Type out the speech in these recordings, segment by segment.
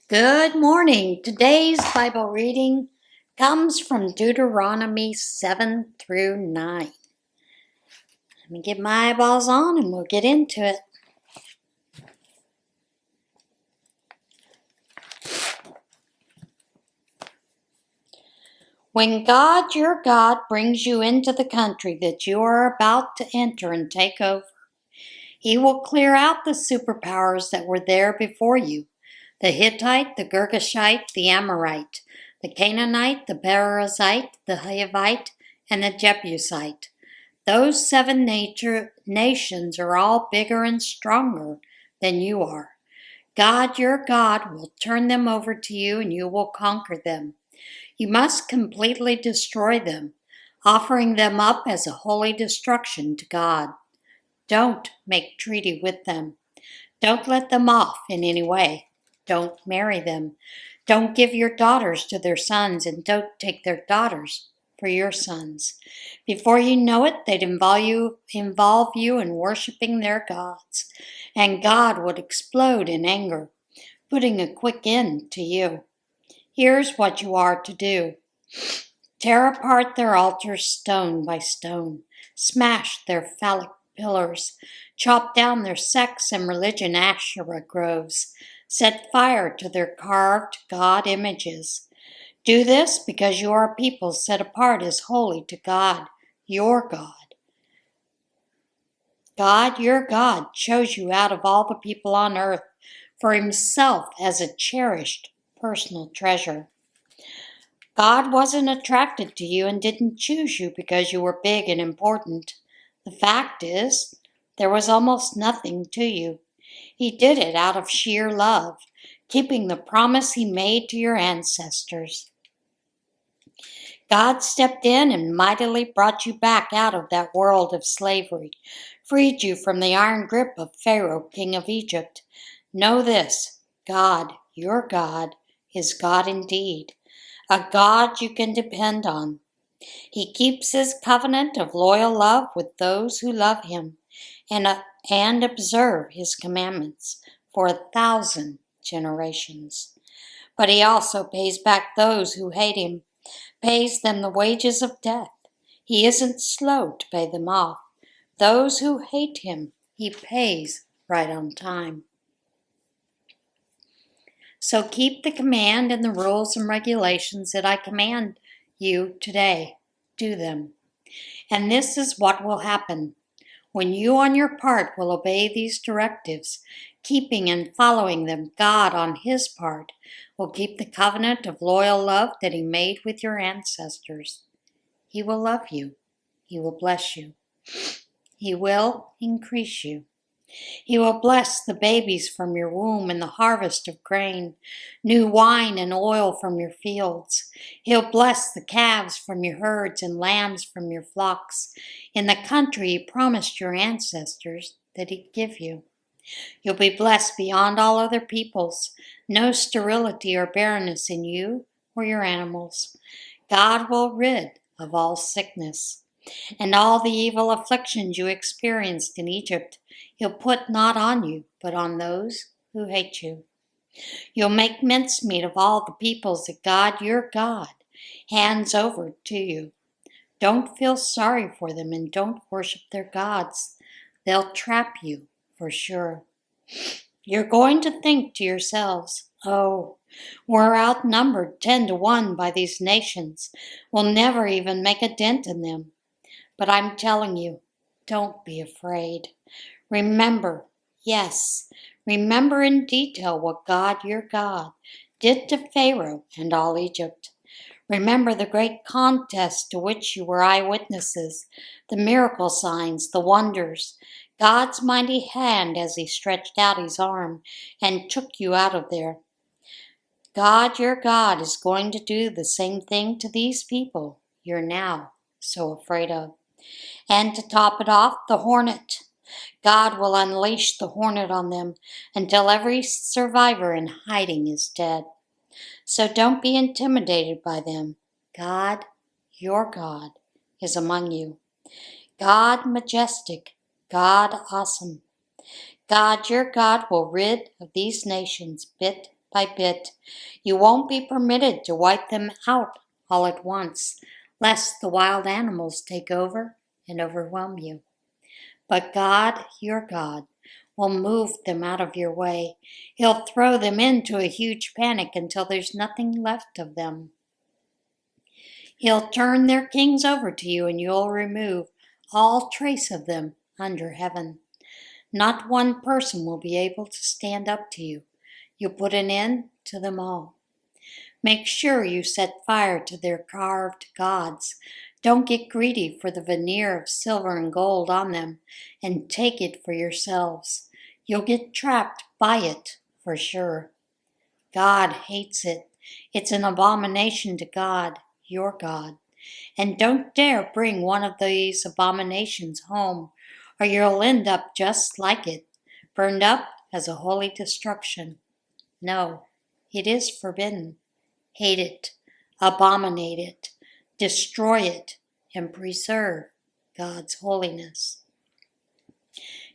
Good morning. Today's Bible reading comes from Deuteronomy 7 through 9. Let me get my eyeballs on and we'll get into it. When God, your God, brings you into the country that you are about to enter and take over, He will clear out the superpowers that were there before you: the Hittite, the Girgashite, the Amorite, the Canaanite, the Perizzite, the Hivite, and the Jebusite. Those seven nations are all bigger and stronger than you are. God, your God, will turn them over to you and you will conquer them. You must completely destroy them, offering them up as a holy destruction to God. Don't make treaty with them. Don't let them off in any way. Don't marry them. Don't give your daughters to their sons, and don't take their daughters for your sons. Before you know it, they'd involve you in worshiping their gods, and God would explode in anger, putting a quick end to you. Here's what you are to do. Tear apart their altars stone by stone. Smash their phallic pillars. Chop down their sex and religion Asherah groves. Set fire to their carved God images. Do this because you are a people set apart as holy to God, your God. God, your God, chose you out of all the people on earth for Himself as a cherished personal treasure. God wasn't attracted to you and didn't choose you because you were big and important. The fact is, there was almost nothing to you. He did it out of sheer love, keeping the promise He made to your ancestors. God stepped in and mightily brought you back out of that world of slavery, freed you from the iron grip of Pharaoh, king of Egypt. Know this: God, your God, is God indeed, a God you can depend on. He keeps His covenant of loyal love with those who love Him and observe His commandments for 1,000 generations. But He also pays back those who hate Him, pays them the wages of death. He isn't slow to pay them off. Those who hate Him, He pays right on time. So keep the command and the rules and regulations that I command you today. Do them. And this is what will happen. When you on your part will obey these directives, keeping and following them, God on His part will keep the covenant of loyal love that He made with your ancestors. He will love you. He will bless you. He will increase you. He will bless the babies from your womb and the harvest of grain, new wine and oil from your fields. He'll bless the calves from your herds and lambs from your flocks, in the country He promised your ancestors that He'd give you. You'll be blessed beyond all other peoples. No sterility or barrenness in you or your animals. God will rid of all sickness. And all the evil afflictions you experienced in Egypt, He'll put not on you, but on those who hate you. You'll make mincemeat of all the peoples that God, your God, hands over to you. Don't feel sorry for them and don't worship their gods. They'll trap you for sure. You're going to think to yourselves, oh, we're outnumbered 10-1 by these nations. We'll never even make a dent in them. But I'm telling you, don't be afraid. Remember, yes, remember in detail what God, your God, did to Pharaoh and all Egypt. Remember the great contest to which you were eyewitnesses, the miracle signs, the wonders, God's mighty hand as He stretched out His arm and took you out of there. God, your God, is going to do the same thing to these people you're now so afraid of. And to top it off, the hornet. God will unleash the hornet on them until every survivor in hiding is dead. So don't be intimidated by them. God, your God, is among you. God majestic, God awesome. God, your God, will rid of these nations bit by bit. You won't be permitted to wipe them out all at once, lest the wild animals take over and overwhelm you. But God, your God, will move them out of your way. He'll throw them into a huge panic until there's nothing left of them. He'll turn their kings over to you, and you'll remove all trace of them under heaven. Not one person will be able to stand up to you. You'll put an end to them all. Make sure you set fire to their carved gods. Don't get greedy for the veneer of silver and gold on them, and take it for yourselves. You'll get trapped by it, for sure. God hates it. It's an abomination to God, your God. And don't dare bring one of these abominations home, or you'll end up just like it, burned up as a holy destruction. No, it is forbidden. Hate it, abominate it, destroy it, and preserve God's holiness.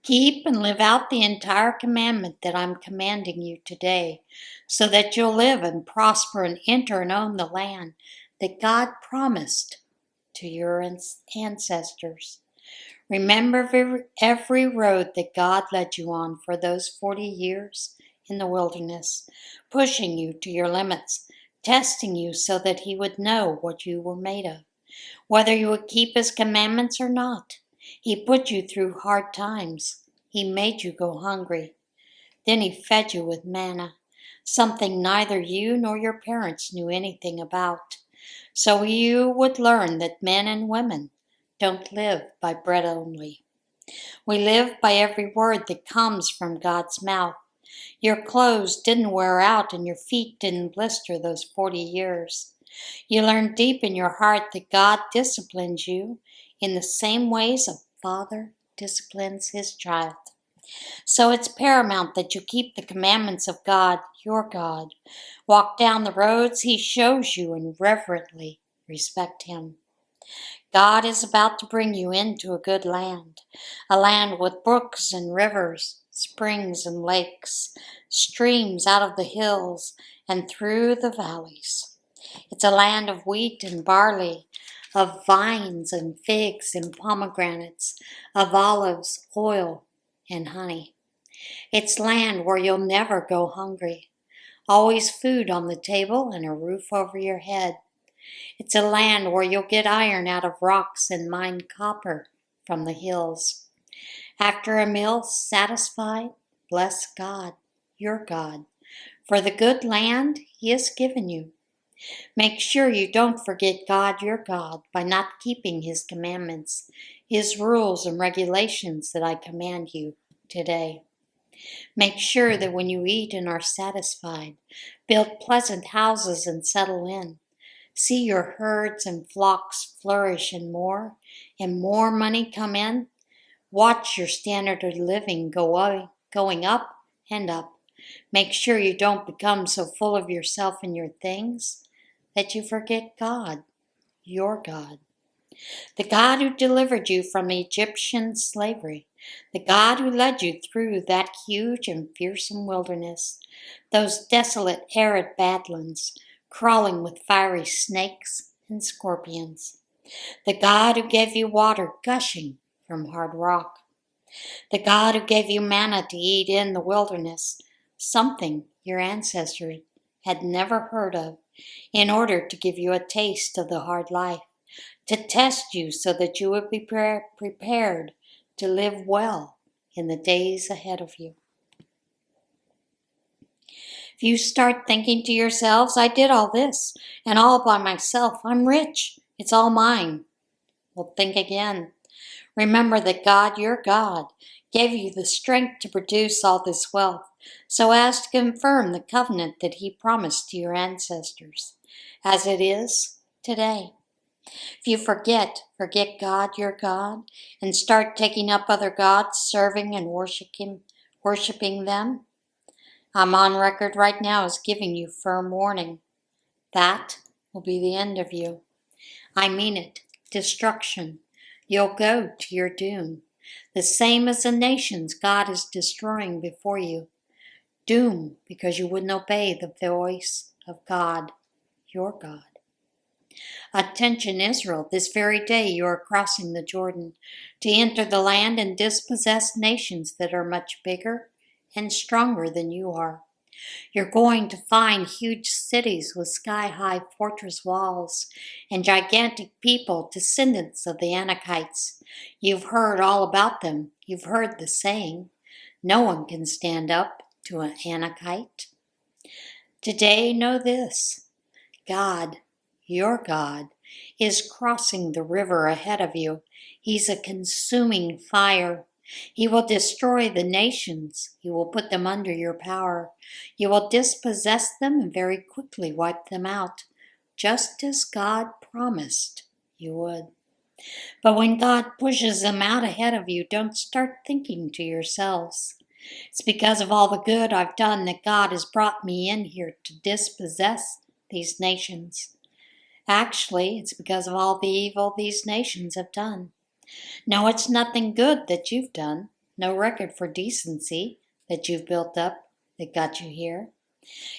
Keep and live out the entire commandment that I'm commanding you today, so that you'll live and prosper and enter and own the land that God promised to your ancestors. Remember every road that God led you on for those 40 years in the wilderness, pushing you to your limits, testing you so that he would know what you were made of, whether you would keep his commandments or not. He put you through hard times. He made you go hungry. Then he fed you with manna, something neither you nor your parents knew anything about. So you would learn that men and women don't live by bread only. We live by every word that comes from God's mouth. Your clothes didn't wear out and your feet didn't blister those 40 years. You learned deep in your heart that God disciplines you in the same ways a father disciplines his child. So it's paramount that you keep the commandments of God, your God. Walk down the roads he shows you and reverently respect him. God is about to bring you into a good land, a land with brooks and rivers, springs and lakes, streams out of the hills and through the valleys. It's a land of wheat and barley, of vines and figs and pomegranates, of olives, oil, and honey. It's land where you'll never go hungry, always food on the table and a roof over your head. It's a land where you'll get iron out of rocks and mine copper from the hills. After a meal, satisfied, bless God, your God, for the good land he has given you. Make sure you don't forget God, your God, by not keeping his commandments, his rules and regulations that I command you today. Make sure that when you eat and are satisfied, build pleasant houses and settle in. See your herds and flocks flourish and more money come in. Watch your standard of living going up and up. Make sure you don't become so full of yourself and your things that you forget God, your God. The God who delivered you from Egyptian slavery. The God who led you through that huge and fearsome wilderness. Those desolate, arid badlands, crawling with fiery snakes and scorpions. The God who gave you water gushing from hard rock. The God who gave you manna to eat in the wilderness, something your ancestors had never heard of, in order to give you a taste of the hard life, to test you so that you would be prepared to live well in the days ahead of you. If you start thinking to yourselves, I did all this, and all by myself, I'm rich, it's all mine. Well, think again. Remember that God, your God, gave you the strength to produce all this wealth, so as to confirm the covenant that he promised to your ancestors, as it is today. If you forget God, your God, and start taking up other gods, serving and worshiping them, I'm on record right now as giving you firm warning. That will be the end of you. I mean it. Destruction. You'll go to your doom. The same as the nations God is destroying before you. Doom, because you wouldn't obey the voice of God, your God. Attention, Israel, this very day you are crossing the Jordan to enter the land and dispossess nations that are much bigger and stronger than you are. You're going to find huge cities with sky-high fortress walls and gigantic people, descendants of the Anakites. You've heard all about them. You've heard the saying, no one can stand up to an Anakite. Today know this, God, your God, is crossing the river ahead of you. He's a consuming fire. He will destroy the nations. He will put them under your power. You will dispossess them and very quickly wipe them out, just as God promised you would. But when God pushes them out ahead of you, don't start thinking to yourselves, it's because of all the good I've done that God has brought me in here to dispossess these nations. Actually, it's because of all the evil these nations have done. No, it's nothing good that you've done, no record for decency that you've built up that got you here.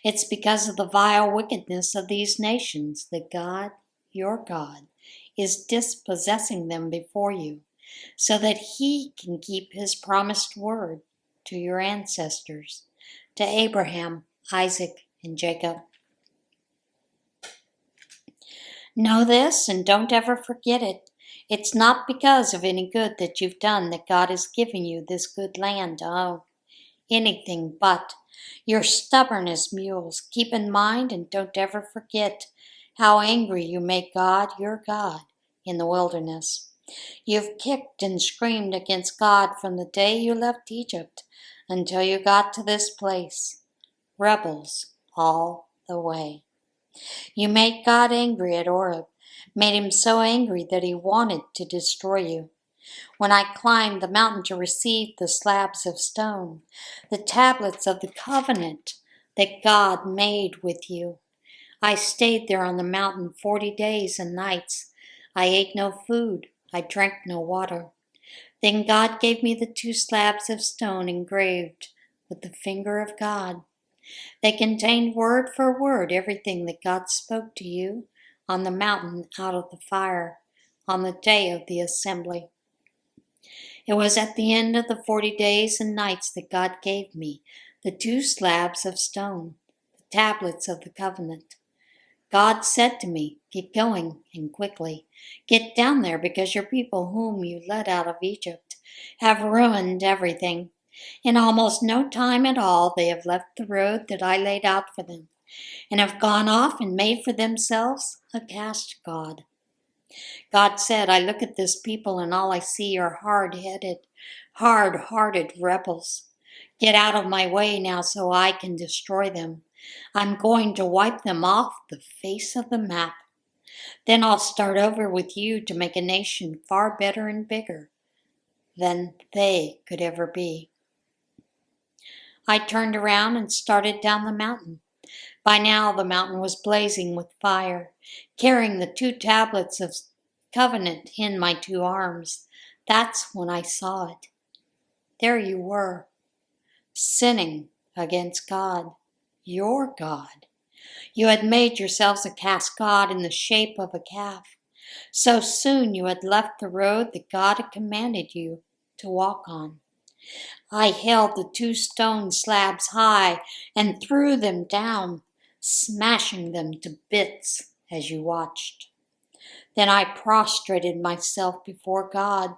It's because of the vile wickedness of these nations that God, your God, is dispossessing them before you, so that He can keep His promised word to your ancestors, to Abraham, Isaac, and Jacob. Know this and don't ever forget it. It's not because of any good that you've done that God has given you this good land to own. Anything but. You're stubborn as mules. Keep in mind and don't ever forget how angry you made God, your God, in the wilderness. You've kicked and screamed against God from the day you left Egypt until you got to this place. Rebels all the way. You made God angry at Oreb, made Him so angry that He wanted to destroy you. When I climbed the mountain to receive the slabs of stone, the tablets of the covenant that God made with you, I stayed there on the mountain 40 days and nights. I ate no food. I drank no water. Then God gave me the 2 slabs of stone engraved with the finger of God. They contained word for word everything that God spoke to you on the mountain out of the fire on the day of the assembly. It was at the end of the 40 days and nights that God gave me the 2 slabs of stone, the tablets of the covenant. God said to me, get going and quickly. Get down there because your people whom you led out of Egypt have ruined everything. In almost no time at all they have left the road that I laid out for them and have gone off and made for themselves a cast god. God said, I look at this people and all I see are hard-headed, hard-hearted rebels. Get out of my way now so I can destroy them. I'm going to wipe them off the face of the map. Then I'll start over with you to make a nation far better and bigger than they could ever be. I turned around and started down the mountain. By now the mountain was blazing with fire, carrying the 2 tablets of covenant in my 2 arms. That's when I saw it. There you were, sinning against God, your God. You had made yourselves a cast god in the shape of a calf. So soon you had left the road that God had commanded you to walk on. I held the 2 stone slabs high and threw them down, smashing them to bits as you watched. Then I prostrated myself before God,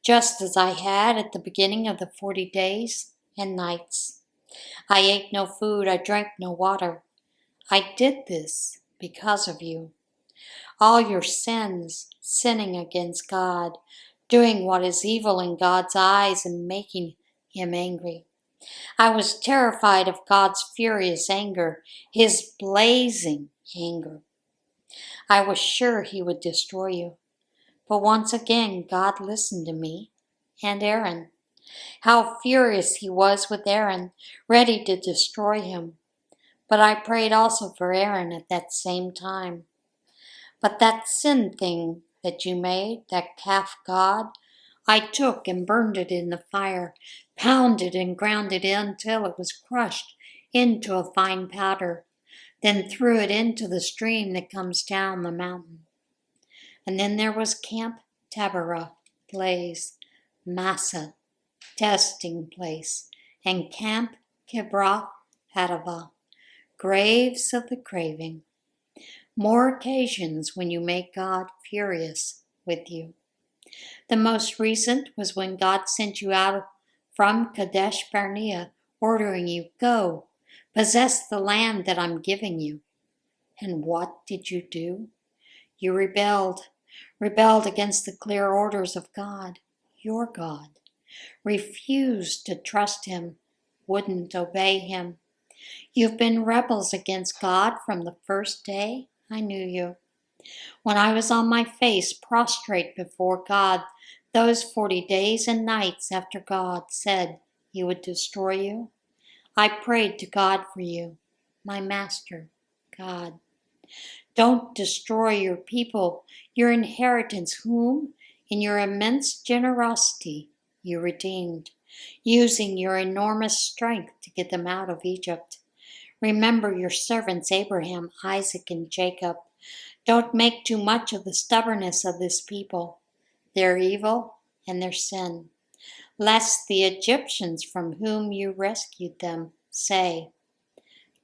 just as I had at the beginning of the 40 days and nights. I ate no food, I drank no water. I did this because of you. All your sins, sinning against God, doing what is evil in God's eyes and making Him angry. I was terrified of God's furious anger, His blazing anger. I was sure He would destroy you. But once again, God listened to me and Aaron. How furious He was with Aaron, ready to destroy him. But I prayed also for Aaron at that same time. But that sin thing that you made, that calf god, I took and burned it in the fire, pounded and ground it in until it was crushed into a fine powder, then threw it into the stream that comes down the mountain. And then there was Camp Taberah, Blaze, Massa, Testing Place, and Camp Kibroth Hatava, Graves of the Craving. More occasions when you make God furious with you. The most recent was when God sent you out from Kadesh Barnea, ordering you, "Go, possess the land that I'm giving you." And what did you do? You rebelled against the clear orders of God, your God, refused to trust Him, wouldn't obey Him. You've been rebels against God from the first day I knew you. When I was on my face prostrate before God, those 40 days and nights after God said He would destroy you, I prayed to God for you, my Master, God. Don't destroy your people, your inheritance, whom, in your immense generosity, you redeemed, using your enormous strength to get them out of Egypt. Remember your servants Abraham, Isaac, and Jacob. Don't make too much of the stubbornness of this people, their evil and their sin, lest the Egyptians from whom you rescued them say,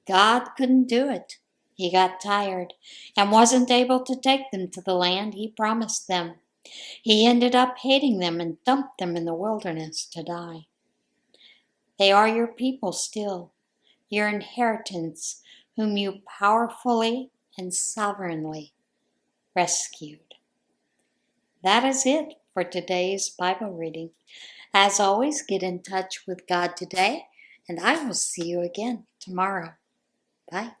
"God couldn't do it. He got tired and wasn't able to take them to the land He promised them. He ended up hating them and dumped them in the wilderness to die." They are your people still, your inheritance, whom you powerfully and sovereignly rescued. That is it for today's Bible reading. As always, get in touch with God today, and I will see you again tomorrow. Bye.